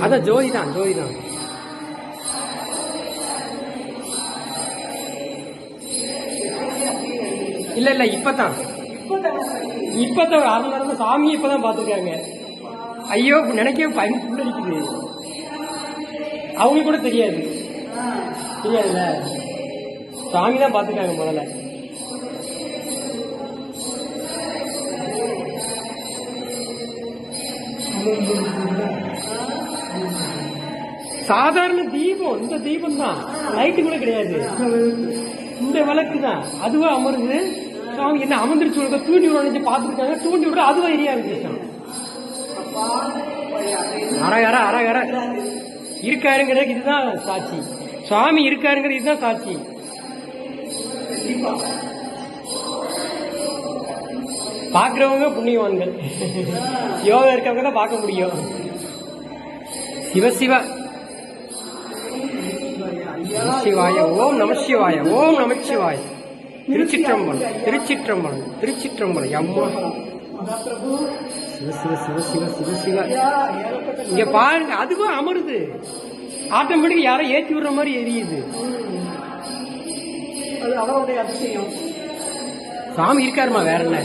அதான் ஜோதி தான் ஜோதி தான். இல்ல இல்ல இப்பதான் அதனால சாமியை இப்பதான் பாத்துருக்காங்க. ஐயோ நினைக்கவே புள்ளடிக்குது. அவங்க கூட தெரியாதுல்ல, சாமி தான் பாத்துருக்காங்க முதல்ல. சாதாரண தீபம், இந்த தீபம் தான், லைட்டு கூட கிடையாது, இந்த விளக்கு தான். அதுவா அமருது. சாமி என்ன அமர்ந்துருச்சு, தூண்டி விட பாத்துருக்காங்க, தூண்டி விட அதுவா எரியா இருக்கு. அரகர அரகர இருக்காருங்கிறதுக்கு இதுதான் சாட்சி. சுவாமி இருக்காருங்கிறது இதுதான் சாட்சி. பாக்குறவங்க புண்ணியவான்கள், யோகா இருக்கவங்க தான் பார்க்க முடியும். சிவசிவ சிவாய ஓம் நமசிவாய ஓம் நமச்சிவாய. திருச்சிற்றம்பலம் திருச்சிற்றம்பலம் திருச்சிற்றம்பலம். அம்மா சிவ சிவ சிவ சிவ சிவ சிவ. இங்க பாருங்க, அதுவும் அமருது ஆட்டோமேட்டிக். யாரோ ஏற்றி விடுற மாதிரி எரியுது. சாமி இருக்காருமா, வேற என்ன.